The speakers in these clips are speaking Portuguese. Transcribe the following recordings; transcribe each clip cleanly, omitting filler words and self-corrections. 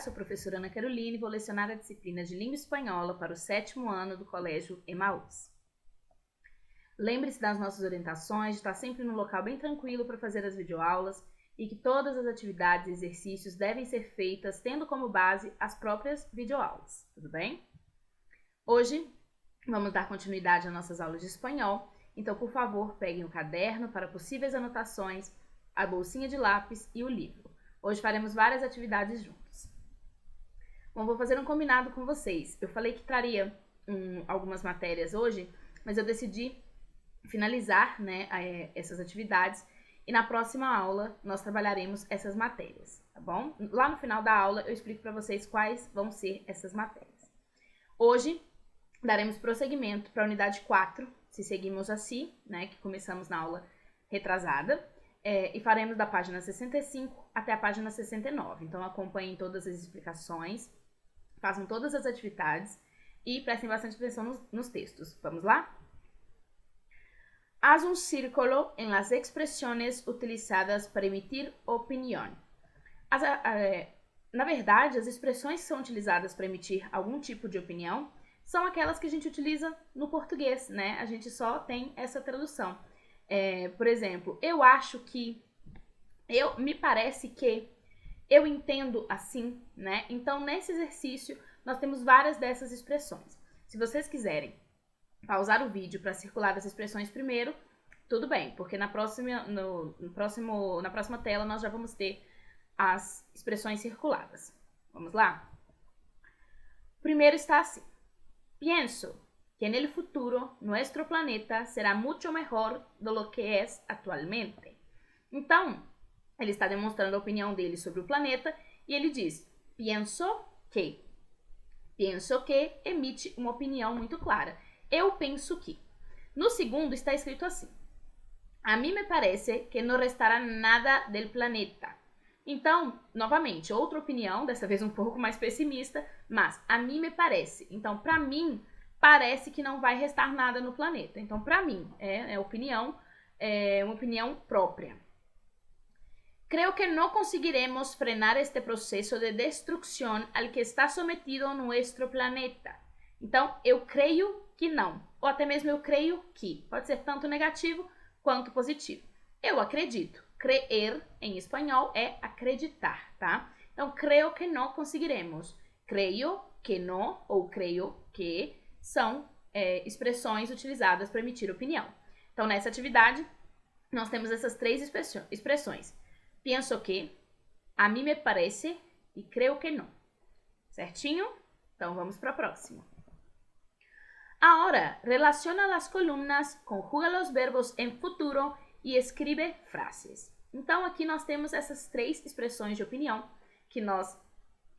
sou a professora Ana Caroline e vou lecionar a disciplina de Língua Espanhola para o 7º ano do Colégio Emaús. Lembre-se das nossas orientações, de estar sempre num local bem tranquilo para fazer as videoaulas e que todas as atividades e exercícios devem ser feitas tendo como base as próprias videoaulas, tudo bem? Hoje vamos dar continuidade às nossas aulas de espanhol, então por favor peguem o caderno para possíveis anotações, a bolsinha de lápis e o livro. Hoje faremos várias atividades juntos. Bom, vou fazer um combinado com vocês. Eu falei que traria algumas matérias hoje, mas eu decidi finalizar, essas atividades e na próxima aula nós trabalharemos essas matérias, tá bom? Lá no final da aula eu explico para vocês quais vão ser essas matérias. Hoje daremos prosseguimento para a unidade 4, se seguimos assim, que começamos na aula retrasada, e faremos da página 65 até a página 69. Então acompanhem todas as explicações, façam todas as atividades e prestem bastante atenção nos textos. Vamos lá? Haz un círculo en las expresiones utilizadas para emitir opinião. Na verdade, as expressões que são utilizadas para emitir algum tipo de opinião são aquelas que a gente utiliza no português, A gente só tem essa tradução. Por exemplo, eu acho que, me parece que, eu entendo assim, Então, nesse exercício, nós temos várias dessas expressões. Se vocês quiserem pausar o vídeo para circular as expressões primeiro, tudo bem, porque na próxima tela nós já vamos ter as expressões circuladas. Vamos lá? Primeiro está assim. Pienso que en el futuro nuestro planeta será mucho mejor de lo que es actualmente. Então, ele está demonstrando a opinião dele sobre o planeta e ele diz, pienso que. Pienso que emite uma opinião muito clara. Eu penso que. No segundo está escrito assim. A mim me parece que não restará nada del planeta. Então, novamente, outra opinião, dessa vez um pouco mais pessimista, mas a mim me parece. Então, para mim, parece que não vai restar nada no planeta. Então, para mim, uma opinião própria. Creo que no conseguiremos frenar este proceso de destrucción al que está sometido nuestro planeta. Então, eu creio que não. Ou até mesmo eu creio que. Pode ser tanto negativo quanto positivo. Eu acredito. Creer, em espanhol, é acreditar, tá? Então, creo que no conseguiremos. Creio que no ou creio que são expressões utilizadas para emitir opinião. Então, nessa atividade, nós temos essas 3 expressões. Pienso que, a mim me parece e creo que não. Certinho? Então, vamos para a próxima. Ahora, relaciona las columnas, conjuga los verbos en futuro e escribe frases. Então, aqui nós temos essas 3 expressões de opinião que nós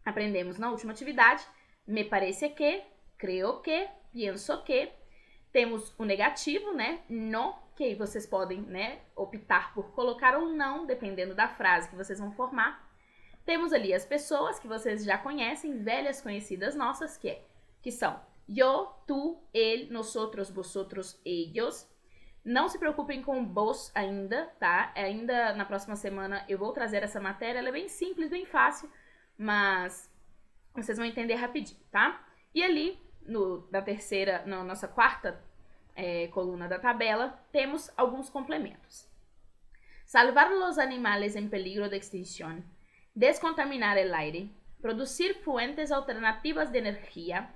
aprendemos na última atividade. Me parece que, creo que, pienso que. Temos o negativo, no, que vocês podem, optar por colocar ou não, dependendo da frase que vocês vão formar. Temos ali as pessoas que vocês já conhecem, velhas conhecidas nossas, que são yo, tu, él, nosotros, vosotros, ellos. Não se preocupem com vos ainda, tá? Ainda na próxima semana eu vou trazer essa matéria, ela é bem simples, bem fácil, mas vocês vão entender rapidinho, tá? E ali, na nossa quarta coluna da tabela, temos alguns complementos. Salvar los animales en peligro de extinción, descontaminar el aire, producir fuentes alternativas de energía,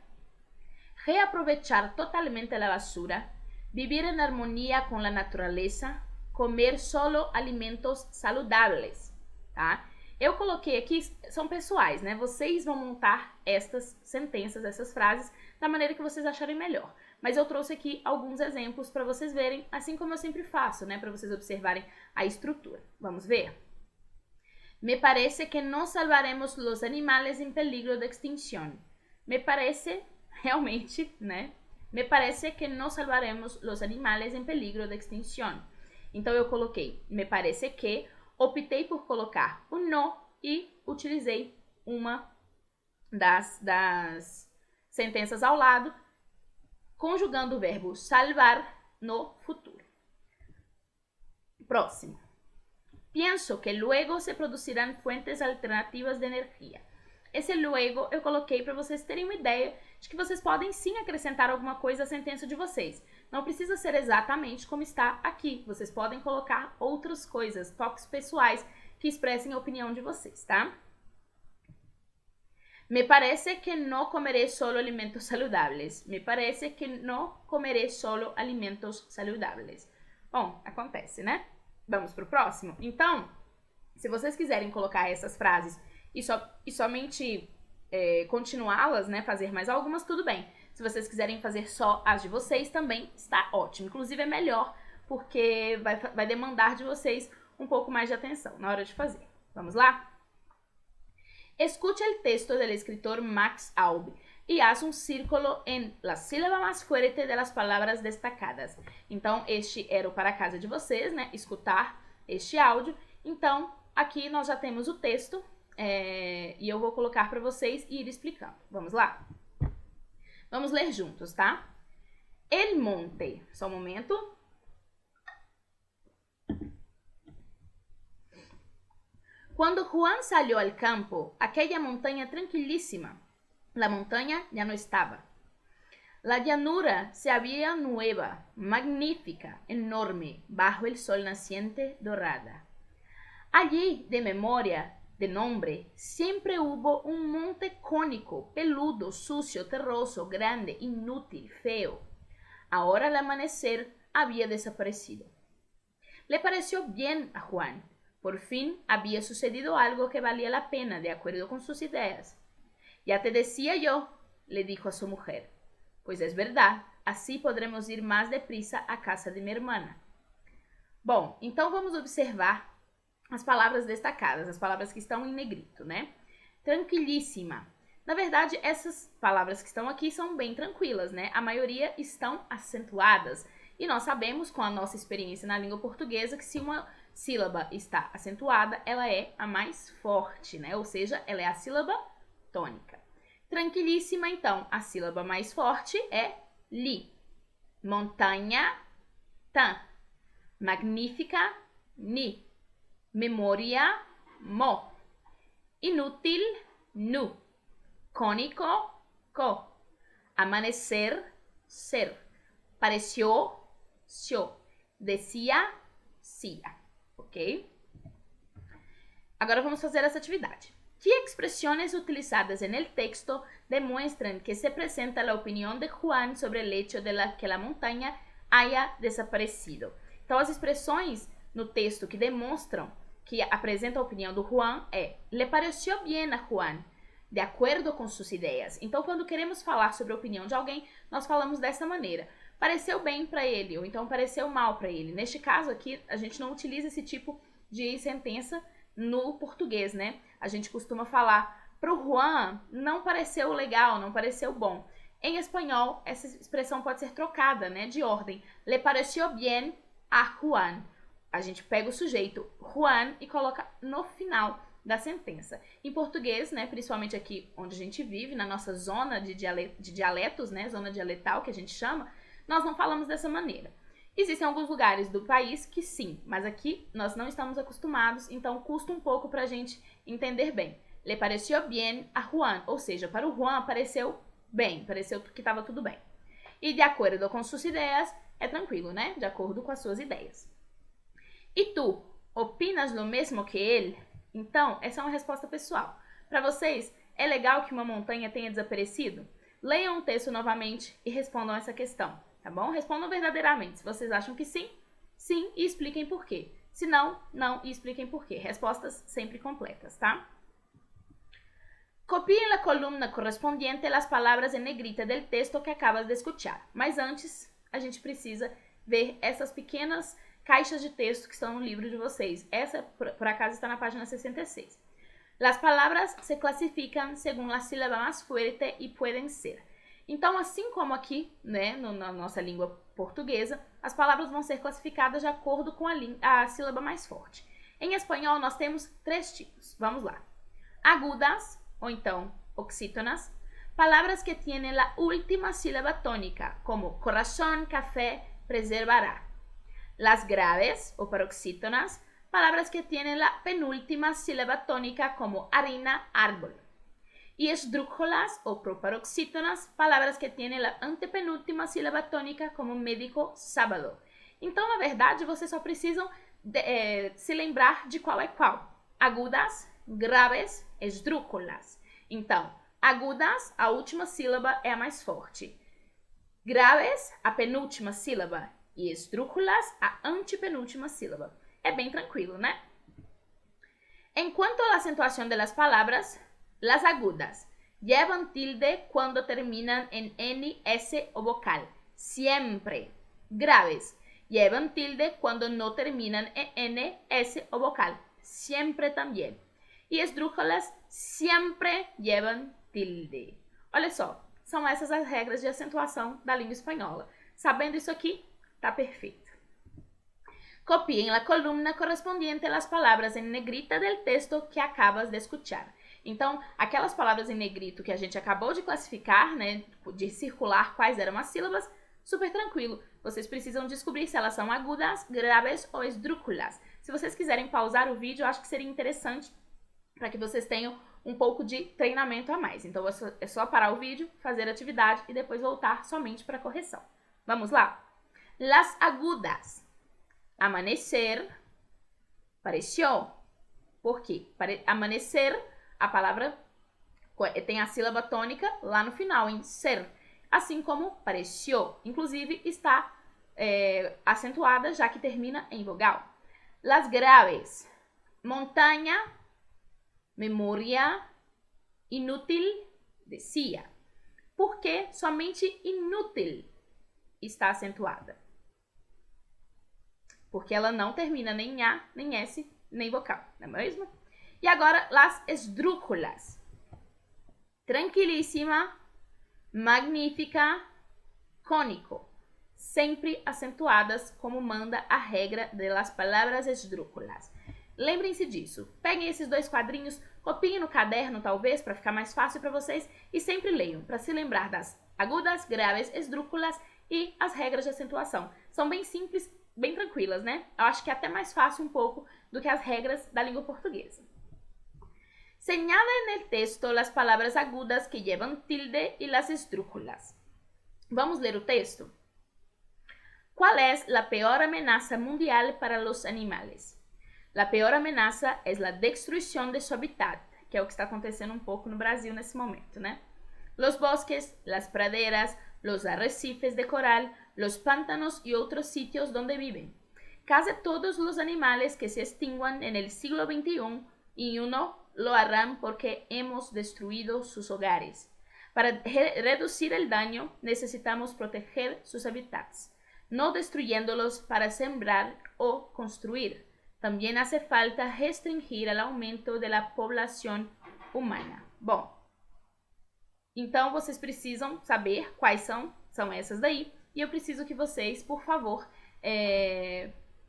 reaprovechar totalmente la basura, vivir en armonía con la naturaleza, comer solo alimentos saludables, tá? Eu coloquei aqui, são pessoais, Vocês vão montar estas sentenças, essas frases, da maneira que vocês acharem melhor. Mas eu trouxe aqui alguns exemplos para vocês verem, assim como eu sempre faço, para vocês observarem a estrutura. Vamos ver? Me parece que no salvaremos los animales en peligro de extinción. Me parece, realmente, Me parece que no salvaremos los animales en peligro de extinción. Então, eu coloquei me parece que, optei por colocar o no e utilizei uma das sentenças ao lado, conjugando o verbo salvar no futuro. Próximo. Pienso que luego se producirán fuentes alternativas de energía. Esse luego eu coloquei para vocês terem uma ideia de que vocês podem sim acrescentar alguma coisa à sentença de vocês. Não precisa ser exatamente como está aqui. Vocês podem colocar outras coisas, toques pessoais que expressem a opinião de vocês, tá? Me parece que no comeré solo alimentos saludables. Me parece que no comeré solo alimentos saludables. Bom, acontece, né? Vamos pro próximo? Então, se vocês quiserem colocar essas frases e somente continuá-las, né, fazer mais algumas, tudo bem. Se vocês quiserem fazer só as de vocês, também está ótimo. Inclusive é melhor, porque vai demandar de vocês um pouco mais de atenção na hora de fazer. Vamos lá? Escucha el texto del escritor Max Aub y haz un círculo en la sílaba más fuerte de las palabras destacadas. Então, este era o para casa de vocês, né? Escutar este áudio. Então, aqui nós já temos o texto e eu vou colocar para vocês e ir explicando. Vamos lá? Vamos ler juntos, tá? El monte. Só um momento. Cuando Juan salió al campo, aquella montaña tranquilísima, la montaña ya no estaba. La llanura se había nueva, magnífica, enorme, bajo el sol naciente dorada. Allí, de memoria, de nombre, siempre hubo un monte cónico, peludo, sucio, terroso, grande, inútil, feo. Ahora al amanecer había desaparecido. Le pareció bien a Juan. Por fin había sucedido algo que valía la pena de acuerdo con sus ideas. Ya te decía yo, le dijo a su mujer, pues es verdad, así podremos ir más deprisa a casa de mi hermana. Bom, então vamos observar as palavras destacadas, as palavras que estão em negrito, né? Tranquilíssima. Na verdade, essas palavras que estão aqui são bem tranquilas, né? A maioria estão acentuadas. E nós sabemos, com a nossa experiência na língua portuguesa, que se uma sílaba está acentuada, ela é a mais forte, né? Ou seja, ela é a sílaba tônica. Tranquilíssima, então, a sílaba mais forte é li. Montanha, tan. Magnífica, ni. Memória, mo. Inútil, nu. Cônico, co. Amanecer, ser. Pareció, sio. Decía, cia. Ok? Agora vamos fazer essa atividade. Que expresiones utilizadas en el texto demuestran que se presenta la opinión de Juan sobre el hecho de que la montaña haya desaparecido? Então, as expressões no texto que demonstram que apresenta a opinião do Juan é le pareció bien a Juan, de acordo com suas ideias. Então, quando queremos falar sobre a opinião de alguém, nós falamos dessa maneira. Pareceu bem para ele, ou então pareceu mal para ele. Neste caso aqui, a gente não utiliza esse tipo de sentença no português, né? A gente costuma falar, pro Juan não pareceu legal, não pareceu bom. Em espanhol, essa expressão pode ser trocada, né, de ordem. Le pareció bien a Juan. A gente pega o sujeito Juan e coloca no final da sentença. Em português, né, principalmente aqui onde a gente vive, na nossa zona de dialetos, né, zona dialetal que a gente chama, nós não falamos dessa maneira. Existem alguns lugares do país que sim, mas aqui nós não estamos acostumados, então custa um pouco para a gente entender bem. Le pareció bien a Juan, ou seja, para o Juan pareceu bem, pareceu que estava tudo bem. E de acordo com suas ideias, é tranquilo, né? De acordo com as suas ideias. E tu, opinas lo mesmo que ele? Então, essa é uma resposta pessoal. Para vocês, é legal que uma montanha tenha desaparecido? Leiam o texto novamente e respondam essa questão, tá bom? Respondam verdadeiramente. Se vocês acham que sim, sim, e expliquem por quê. Se não, não, e expliquem por quê. Respostas sempre completas, tá? Copie na coluna correspondiente as palavras em negrita do texto que acabas de escuchar. Mas antes, a gente precisa ver essas pequenas caixas de texto que estão no livro de vocês. Essa, por acaso, está na página 66. Las palabras se classificam segundo a sílaba mais fuerte e podem ser. Então, assim como aqui, né, na nossa língua portuguesa, as palavras vão ser classificadas de acordo com a sílaba mais forte. Em espanhol, nós temos 3 tipos. Vamos lá. Agudas, ou então oxítonas, palavras que tienen la última sílaba tónica, como corazón, café, preservará. Las graves, o paroxítonas, palabras que tienen la penúltima sílaba tónica, como harina, árbol. Y esdrújulas o proparoxítonas, palabras que tienen la antepenúltima sílaba tônica como médico sábado. Então, na verdade, vocês só precisam se lembrar de qual é qual. Agudas, graves, esdrújulas. Então, agudas, a última sílaba é a mais forte. Graves, a penúltima sílaba. E esdrújulas, a antepenúltima sílaba. É bem tranquilo, né? En cuanto a la acentuación de las palabras, las agudas llevan tilde cuando terminan en N, S o vocal. Siempre. Graves llevan tilde cuando no terminan en N, S o vocal. Siempre también. E esdrújulas sempre llevan tilde. Olha só, são essas as regras de acentuação da língua espanhola. Sabendo isso aqui, tá perfeito. Copiem la columna correspondiente a las palabras en negrita del texto que acabas de escuchar. Então, aquelas palavras em negrito que a gente acabou de classificar, né, de circular quais eram as sílabas, super tranquilo. Vocês precisam descobrir se elas são agudas, graves ou esdrújulas. Se vocês quiserem pausar o vídeo, eu acho que seria interessante para que vocês tenham um pouco de treinamento a mais. Então, é só parar o vídeo, fazer a atividade e depois voltar somente para a correção. Vamos lá? Las agudas. Amanecer, pareció. Por quê? Amanecer, a palavra tem a sílaba tônica lá no final, em ser. Assim como pareció. Inclusive, está acentuada, já que termina em vogal. Las graves. Montanha, memória, inútil, decía. Por que somente inútil está acentuada? Porque ela não termina nem em A, nem S, nem vocal, não é mesmo? E agora, las esdrújulas. Tranquilíssima, magnífica, cônico. Sempre acentuadas como manda a regra de las palavras esdrújulas. Lembrem-se disso. Peguem esses dois quadrinhos, copiem no caderno, talvez, para ficar mais fácil para vocês, e sempre leiam, para se lembrar das agudas, graves, esdrújulas e as regras de acentuação. São bem simples, bem tranquilas, né? Eu acho que é até mais fácil um pouco do que as regras da língua portuguesa. Señala en el texto las palabras agudas que llevan tilde y las esdrújulas. Vamos ler o texto? ¿Cuál es la peor amenaza mundial para los animales? La peor amenaza es la destruición de su hábitat, que é o que está acontecendo um pouco no Brasil nesse momento, né? Los bosques, las praderas, los arrecifes de coral, los pantanos y otros sitios donde viven. Casi todos los animales que se extinguan en el siglo XXI y uno lo harán porque hemos destruido sus hogares. Para reducir el daño necesitamos proteger sus hábitats, no destruyéndolos para sembrar o construir. También hace falta restringir el aumento de la población humana. Bom, então vocês precisam saber quais são essas daí, e eu preciso que vocês, por favor,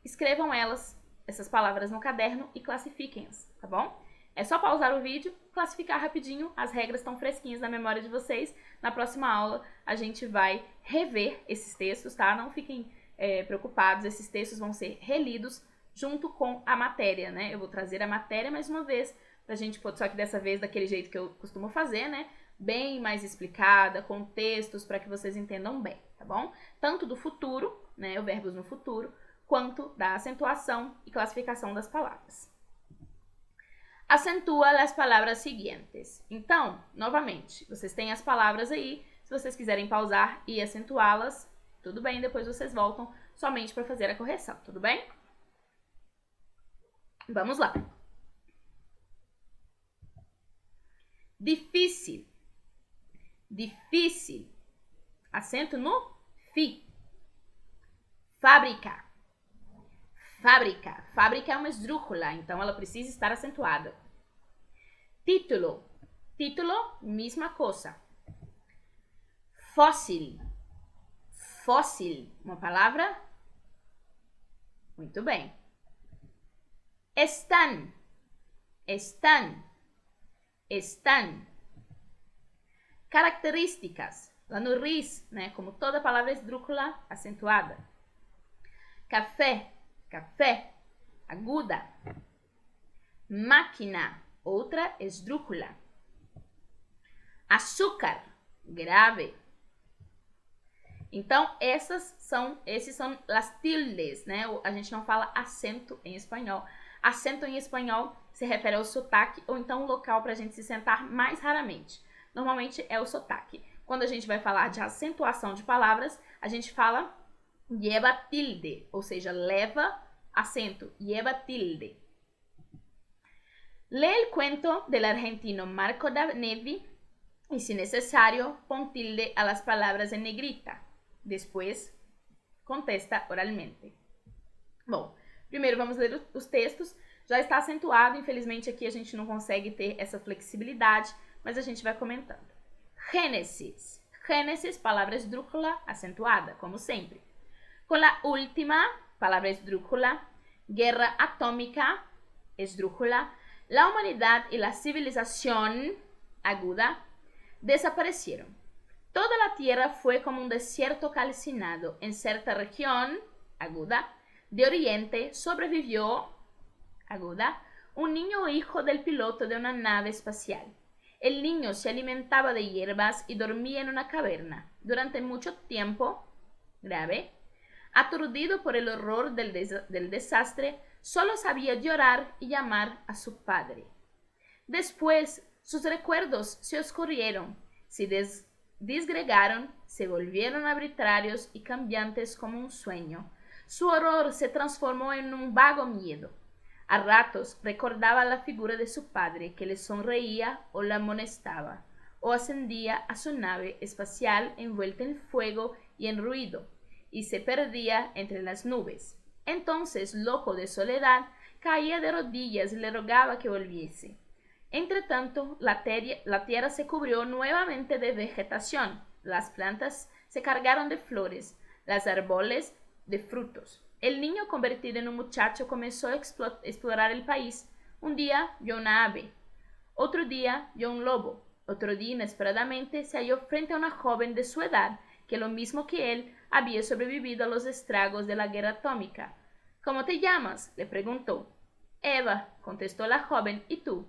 escrevam essas palavras no caderno e classifiquem-as, tá bom? É só pausar o vídeo, classificar rapidinho, as regras estão fresquinhas na memória de vocês. Na próxima aula a gente vai rever esses textos, tá? Não fiquem preocupados, esses textos vão ser relidos junto com a matéria, né? Eu vou trazer a matéria mais uma vez, pra gente poder, só que dessa vez daquele jeito que eu costumo fazer, né? Bem mais explicada, com textos para que vocês entendam bem, tá bom? Tanto do futuro, né? O verbos no futuro, quanto da acentuação e classificação das palavras. Acentua as palavras seguintes. Então, novamente, vocês têm as palavras aí. Se vocês quiserem pausar e acentuá-las, tudo bem, depois vocês voltam somente para fazer a correção, tudo bem? Vamos lá. Difícil. Difícil. Acento no fi. Fábrica. Fábrica. Fábrica é uma esdrújula, então ela precisa estar acentuada. Título. Título, mesma coisa. Fóssil. Fóssil, uma palavra? Muito bem. Están. Están. Están. Características. Lá no RIS, né? Como toda palavra esdrújula, acentuada. Café. Café, aguda. Máquina, outra esdrújula. Açúcar, grave. Então, esses são as tildes, né? A gente não fala acento em espanhol. Acento em espanhol se refere ao sotaque ou então um local para a gente se sentar mais raramente. Normalmente é o sotaque. Quando a gente vai falar de acentuação de palavras, a gente fala lleva tilde, ou seja, leva acento, lleva tilde. Lee el cuento del argentino Marco da Nevi y, si necesario, pon tilde a las palabras en negrita. Después, contesta oralmente. Bom, primeiro vamos ler os textos. Já está acentuado, infelizmente aqui a gente não consegue ter essa flexibilidade, mas a gente vai comentando. Gênesis. Gênesis, palavra esdrújula, acentuada, como sempre. Com a última, palavra esdrújula, guerra atómica, esdrújula, la humanidad y la civilización, aguda, desaparecieron. Toda la tierra fue como un desierto calcinado. En cierta región, aguda, de oriente sobrevivió, aguda, un niño hijo del piloto de una nave espacial. El niño se alimentaba de hierbas y dormía en una caverna. Durante mucho tiempo, grave, aturdido por el horror del desastre, solo sabía llorar y llamar a su padre. Después, sus recuerdos se oscurrieron, se disgregaron, se volvieron arbitrarios y cambiantes como un sueño. Su horror se transformó en un vago miedo. A ratos recordaba la figura de su padre que le sonreía o la amonestaba, o ascendía a su nave espacial envuelta en fuego y en ruido, y se perdía entre las nubes. Entonces, loco de soledad, caía de rodillas y le rogaba que volviese. Entretanto, la tierra se cubrió nuevamente de vegetación, las plantas se cargaron de flores, los árboles de frutos. El niño, convertido en un muchacho, comenzó a explorar el país. Un día vio una ave, otro día vio un lobo, otro día inesperadamente se halló frente a una joven de su edad que, lo mismo que él, había sobrevivido a los estragos de la guerra atómica. ¿Cómo te llamas?, le preguntó. Eva, contestou a joven. E tu?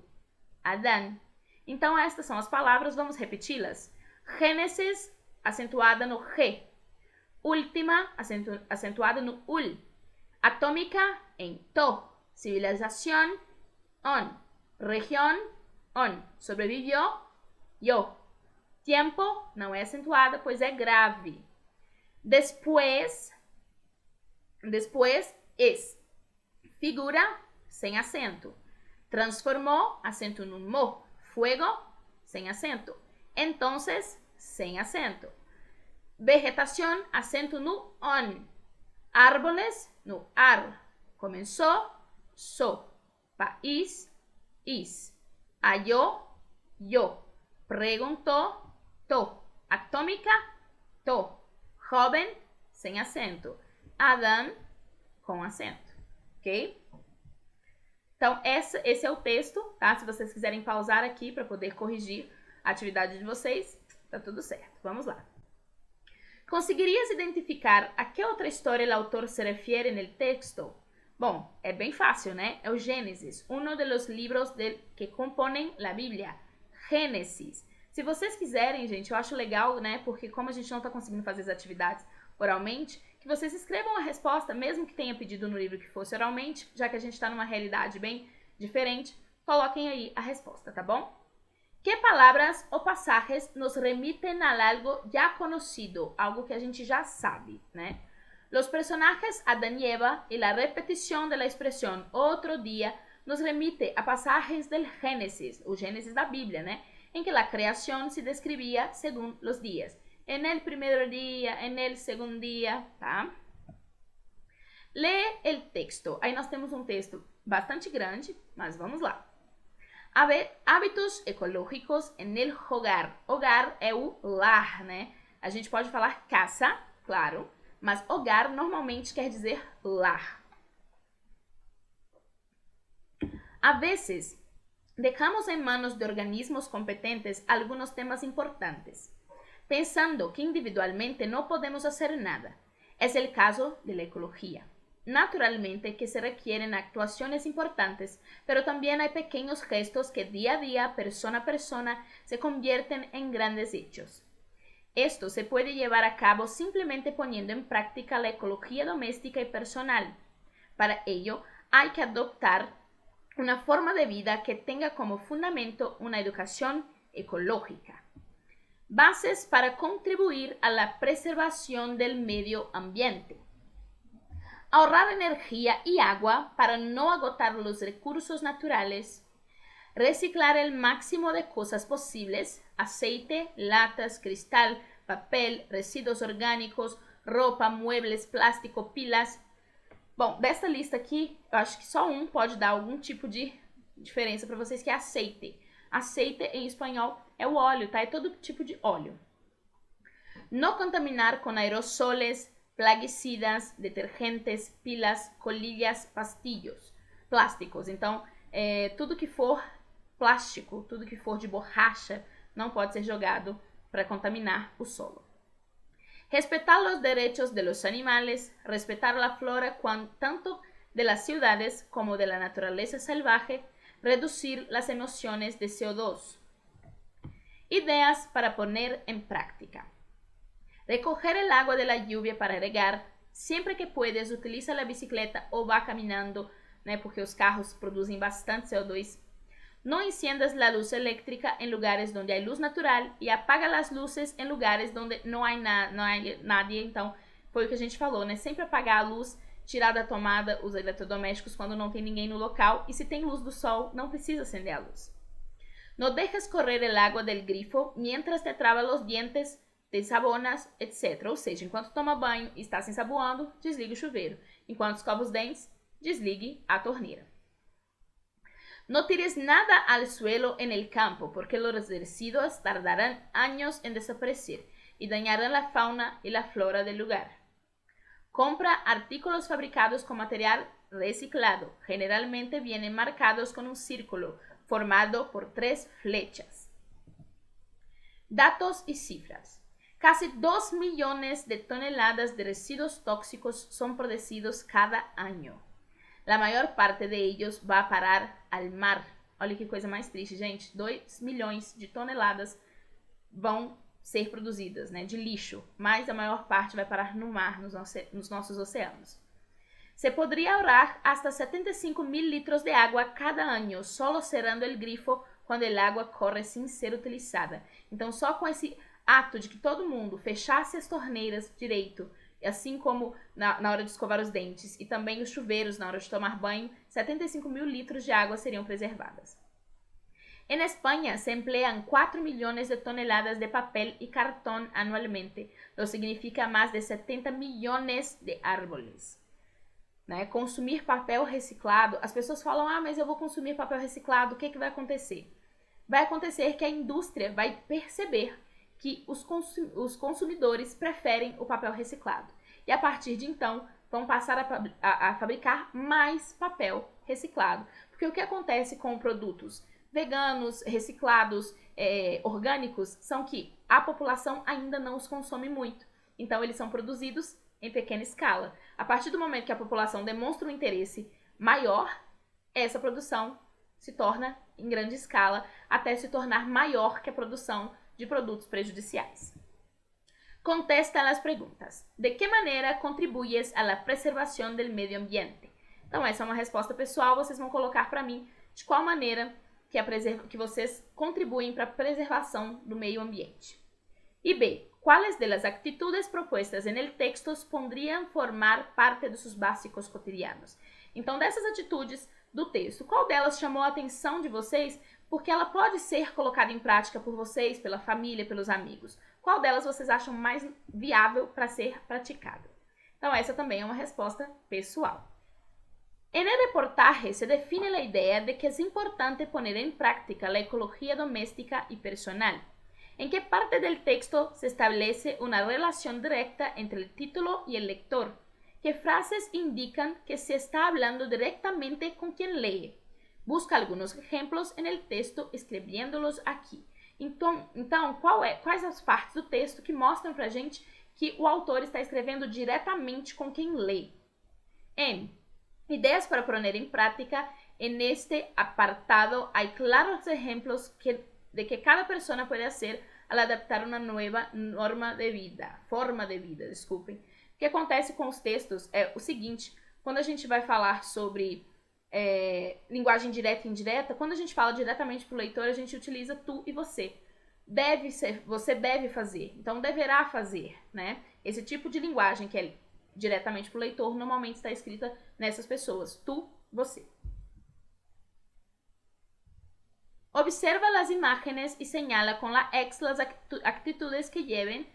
Adán. Então, estas são as palavras, vamos repeti-las. Gênesis, acentuada no G. Última, acentuada no ul. Atômica, em to. Civilização, on. Região, on. Sobrevivió, yo. Tiempo, não é acentuada, pois é grave. Después es. Figura, sem acento. Transformó, acento no mo. Fuego, sem acento. Entonces, sem acento. Vegetación, acento no on. Árboles, no ar. Comenzó, so. País, is. Halló, yo. Preguntó, to. Atómica, to. Joven, sem acento. Adán, com acento. Ok? Então, esse é o texto, tá? Se vocês quiserem pausar aqui para poder corrigir a atividade de vocês, tá tudo certo. Vamos lá. ¿Conseguirías identificar a que outra história o autor se refere no texto? Bom, é bem fácil, né? É o Gênesis, um dos livros que compõem a Bíblia. Gênesis. Se vocês quiserem, gente, eu acho legal, né? Porque como a gente não está conseguindo fazer as atividades oralmente, que vocês escrevam a resposta, mesmo que tenha pedido no livro que fosse oralmente, já que a gente está numa realidade bem diferente, coloquem aí a resposta, tá bom? Que palavras ou passagens nos remiten a algo já conhecido, algo que a gente já sabe, né? Los personajes Adán y Eva y la repetición de la expresión otro día nos remite a pasajes del Génesis, o Gênesis da Bíblia, né? Em que a criação se descrevia segundo os dias. En el primer día, en el segundo día, tá? Lê el texto. Aí nós temos um texto bastante grande, mas vamos lá. Hábitos ecológicos en el hogar. Hogar é o lar, né? A gente pode falar casa, claro, mas hogar normalmente quer dizer lar. A veces, dejamos en manos de organismos competentes algunos temas importantes, pensando que individualmente no podemos hacer nada. Es el caso de la ecología. naturalmente que se requieren actuaciones importantes, pero también hay pequeños gestos que día a día, persona a persona, se convierten en grandes hechos. Esto se puede llevar a cabo simplemente poniendo en práctica la ecología doméstica y personal. Para ello, hay que adoptar una forma de vida que tenga como fundamento una educación ecológica. Bases para contribuir a la preservación del medio ambiente. Ahorrar energía y agua para no agotar los recursos naturales. Reciclar el máximo de cosas posibles: aceite, latas, cristal, papel, residuos orgânicos, roupa, muebles, plástico, pilas. Bom, dessa lista aqui, eu acho que só pode dar algum tipo de diferença para vocês, que é aceite. Aceite em espanhol é o óleo, tá? É todo tipo de óleo. No contaminar con aerosoles, plaguicidas, detergentes, pilas, colilhas, pastillos, plásticos. Então, tudo que for plástico, tudo que for de borracha, não pode ser jogado para contaminar o solo. Respetar los derechos de los animales, respetar la flora tanto de las ciudades como de la naturaleza salvaje, reducir las emisiones de CO2. Ideas para poner en práctica. Recoger el agua de la lluvia para regar. Siempre que puedes, utiliza la bicicleta o va caminando, né, porque os carros produzem bastante CO2. No enciendas la luz eléctrica en lugares donde hay luz natural e apaga las luces en lugares donde não há nadie. Então, foi o que a gente falou, né? Sempre apagar a luz, tirar da tomada os eletrodomésticos quando não tem ninguém no local, e se tem luz do sol, não precisa acender a luz. No dejes correr el agua del grifo mientras te traba los dientes, te ensabonas, etc. Ou seja, enquanto toma banho e está se ensaboando, desligue o chuveiro. Enquanto escova os dentes, desligue a torneira. No tires nada al suelo en el campo, porque los residuos tardarán años en desaparecer y dañarán la fauna y la flora del lugar. Compra artículos fabricados con material reciclado. Generalmente vienen marcados con un círculo formado por 3 flechas. Datos y cifras. Casi 2 millones de toneladas de residuos tóxicos son producidos cada año. La maior parte de ellos va a parar al mar. Olha que coisa mais triste, gente. 2 milhões de toneladas vão ser produzidas, né, de lixo, mas a maior parte vai parar no mar, nos nossos oceanos. Se poderia ahorrar hasta 75.000 litros de agua cada año, solo cerrando el grifo quando el agua corre sin ser utilizada. Então, só com esse ato de que todo mundo fechasse as torneiras direito, assim como na hora de escovar os dentes e também os chuveiros na hora de tomar banho, 75.000 litros de água seriam preservadas. En España se emplean 4 millones de toneladas de papel y cartón anualmente, lo que significa más de 70 millones de árboles. Né? Consumir papel reciclado, as pessoas falam, mas eu vou consumir papel reciclado, o que vai acontecer? Vai acontecer que a indústria vai perceber que os consumidores preferem o papel reciclado. E a partir de então, vão passar a fabricar mais papel reciclado. Porque o que acontece com produtos veganos, reciclados, orgânicos, são que a população ainda não os consome muito. Então, eles são produzidos em pequena escala. A partir do momento que a população demonstra um interesse maior, essa produção se torna em grande escala, até se tornar maior que a produção de produtos prejudiciais. Contesta as perguntas. De que maneira contribuyes a la preservación del medio ambiente? Então, essa é uma resposta pessoal, vocês vão colocar para mim de qual maneira que vocês contribuem para a preservação do meio ambiente. E B. ¿Cuáles de las actitudes propuestas en el texto podrían formar parte de sus básicos cotidianos? Então, dessas atitudes do texto, qual delas chamou a atenção de vocês porque ela pode ser colocada em prática por vocês, pela família, pelos amigos? Qual delas vocês acham mais viável para ser praticada? Então, essa também é uma resposta pessoal. En el reportaje se define la idea de que es importante poner en práctica la ecología doméstica y personal. ¿En qué parte del texto se establece una relación directa entre el título y el lector? ¿Qué frases indican que se está hablando directamente con quien lee? Busca algunos ejemplos en el texto escrevendo-los aqui. Então quais as partes do texto que mostram pra gente que o autor está escrevendo diretamente com quem lê? En Ideas para poner en práctica. En este apartado hay claros ejemplos de que cada persona puede hacer al adaptar uma nova forma de vida, desculpem. O que acontece com os textos é o seguinte, quando a gente vai falar sobre linguagem direta e indireta, quando a gente fala diretamente para o leitor, a gente utiliza tu e você. Você deve fazer, então deverá fazer, né? Esse tipo de linguagem que é diretamente para o leitor, normalmente está escrita nessas pessoas, tu, você. Observa as imágenes e señala com la X las actitudes que lleven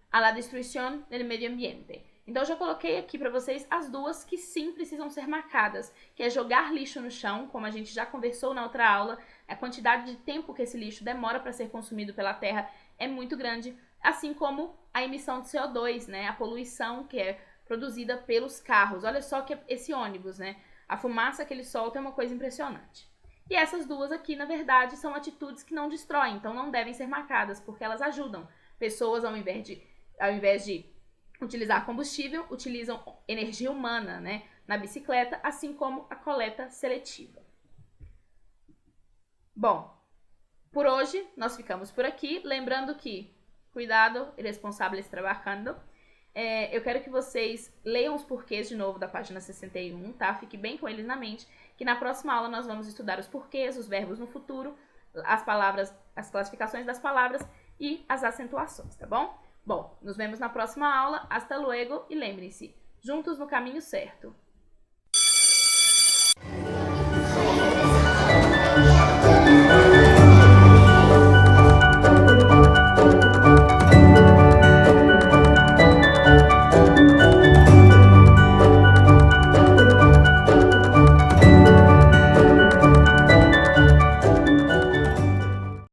a la destruição do meio ambiente. Então, eu já coloquei aqui para vocês as duas que sim precisam ser marcadas, que é jogar lixo no chão, como a gente já conversou na outra aula, a quantidade de tempo que esse lixo demora para ser consumido pela Terra é muito grande, assim como a emissão de CO2, né, a poluição que é produzida pelos carros. Olha só que esse ônibus, né, a fumaça que ele solta é uma coisa impressionante. E essas duas aqui, na verdade, são atitudes que não destroem, então não devem ser marcadas, porque elas ajudam. Pessoas, ao invés de utilizar combustível, utilizam energia humana, né, na bicicleta, assim como a coleta seletiva. Bom, por hoje nós ficamos por aqui. Lembrando que, cuidado, irresponsáveis trabalhando. Eu quero que vocês leiam os porquês de novo da página 61, tá? Fique bem com eles na mente, que na próxima aula nós vamos estudar os porquês, os verbos no futuro, as palavras, as classificações das palavras e as acentuações, tá bom? Bom, nos vemos na próxima aula. Hasta luego e lembrem-se, juntos no caminho certo.